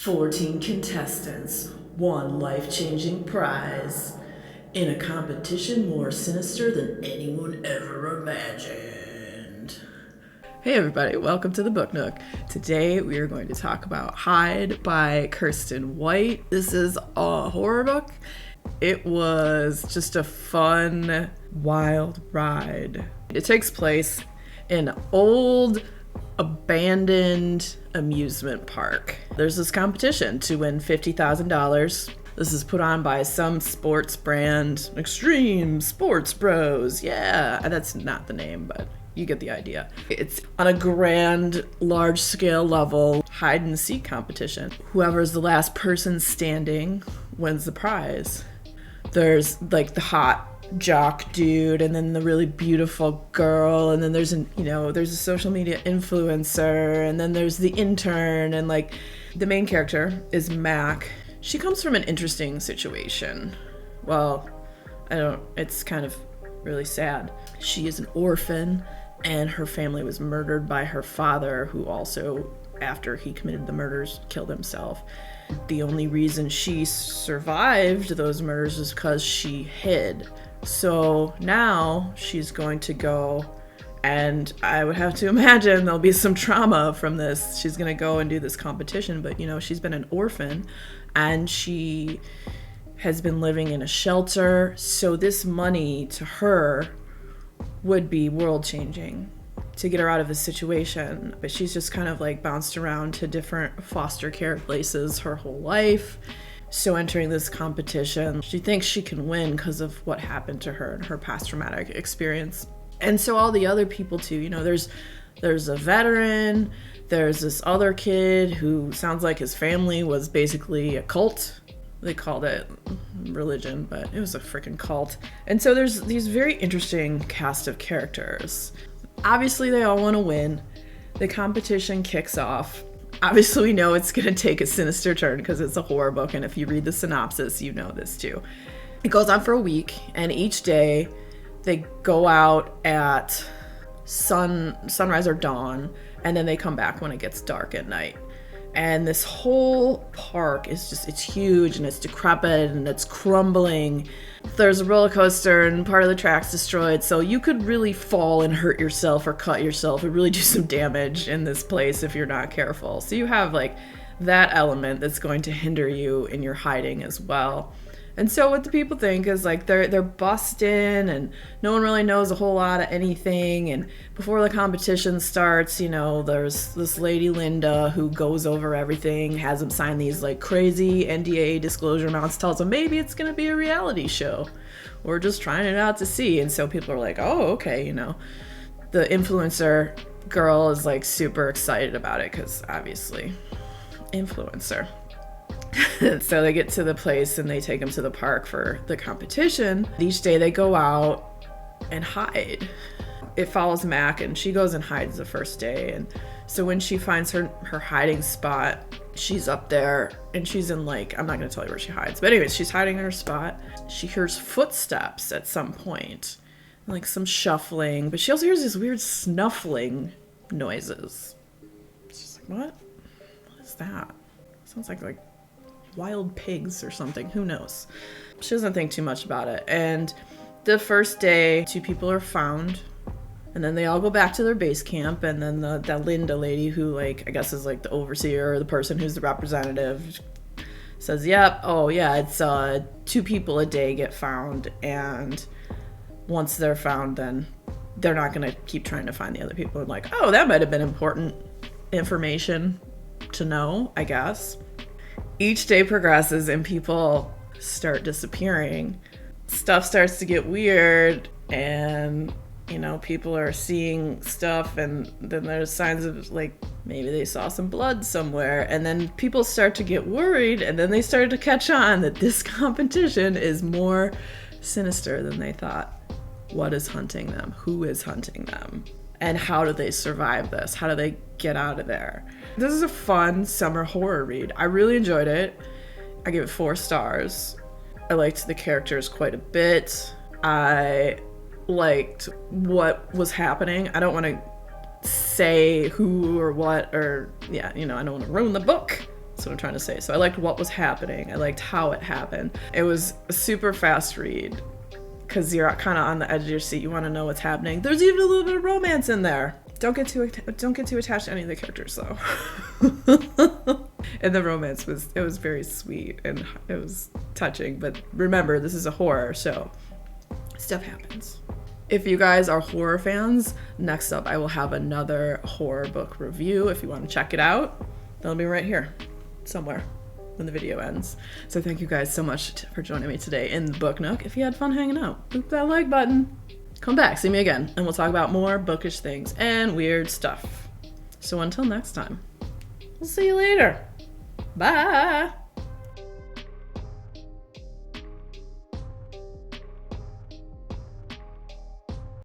14 contestants, one life-changing prize, in a competition more sinister than anyone ever imagined. Hey everybody, welcome to the Book Nook. Today we are going to talk about Hide by Kiersten White. This is a horror book. It was just a fun, wild ride. It takes place in an old, abandoned amusement park. There's this competition to win $50,000. This is put on by some sports brand, Extreme Sports Bros. Yeah, that's not the name, but you get the idea. It's on a grand, large-scale level hide and seek competition. Whoever's the last person standing wins the prize. There's like the hot jock dude, and then the really beautiful girl, and then there's a social media influencer, and then there's the intern, and like the main character is Mac. She comes from an interesting situation. Well, it's kind of really sad. She is an orphan, and her family was murdered by her father, who also, after he committed the murders, killed himself. The only reason she survived those murders is because she hid. So now she's going to go, and I would have to imagine there'll be some trauma from this. She's going to go and do this competition, but she's been an orphan, and she has been living in a shelter. So this money to her would be world-changing to get her out of this situation. But she's just kind of like bounced around to different foster care places her whole life. So entering this competition, she thinks she can win because of what happened to her and her past traumatic experience. And so all the other people too, there's a veteran, there's this other kid who sounds like his family was basically a cult. They called it religion, but it was a freaking cult. And so there's these very interesting cast of characters. Obviously they all want to win. The competition kicks off. Obviously, we know it's going to take a sinister turn because it's a horror book, and if you read the synopsis, you know this too. It goes on for a week, and each day they go out at sunrise or dawn, and then they come back when it gets dark at night. And this whole park is it's huge, and it's decrepit, and it's crumbling. There's a roller coaster, and part of the track's destroyed, so you could really fall and hurt yourself or cut yourself and really do some damage in this place if you're not careful. So you have like that element that's going to hinder you in your hiding as well. And so what the people think is like they're busting, and no one really knows a whole lot of anything. And before the competition starts, there's this lady Linda who goes over everything, has them sign these like crazy NDA disclosure amounts, tells them maybe it's gonna be a reality show. We're just trying it out to see. And so people are like, oh, okay, The influencer girl is like super excited about it because obviously influencer. So they get to the place and they take them to the park for the competition. Each day they go out and hide. It follows Mac, and she goes and hides the first day. And so when she finds her hiding spot, she's up there, and she's in like, I'm not going to tell you where she hides. But anyways, she's hiding in her spot. She hears footsteps at some point, like some shuffling. But she also hears these weird snuffling noises. She's like, what? What is that? Sounds like wild pigs or something, who knows. She doesn't think too much about it. And the first day, 2 people are found, and then they all go back to their base camp, and then that Linda lady, who I guess is like the overseer or the person who's the representative, says, yep, oh yeah, it's 2 people a day get found, and once they're found, then they're not gonna keep trying to find the other people. And like, oh, that might have been important information to know, I guess. Each day progresses and people start disappearing. Stuff starts to get weird, and people are seeing stuff, and then there's signs of like maybe they saw some blood somewhere, and then people start to get worried, and then they started to catch on that this competition is more sinister than they thought. What is hunting them? Who is hunting them? And how do they survive this? How do they get out of there? This is a fun summer horror read. I really enjoyed it. I give it 4 stars. I liked the characters quite a bit. I liked what was happening. I don't want to say who or what, or I don't want to ruin the book. That's what I'm trying to say. So I liked what was happening. I liked how it happened. It was a super fast read because you're kind of on the edge of your seat. You want to know what's happening. There's even a little bit of romance in there. Don't get too attached to any of the characters though. And the romance was very sweet and it was touching. But remember, this is a horror, so stuff happens. If you guys are horror fans, next up I will have another horror book review. If you want to check it out, that'll be right here somewhere when the video ends. So thank you guys so much for joining me today in the Book Nook. If you had fun hanging out, boop that like button. Come back, see me again, and we'll talk about more bookish things and weird stuff. So until next time, we'll see you later. Bye.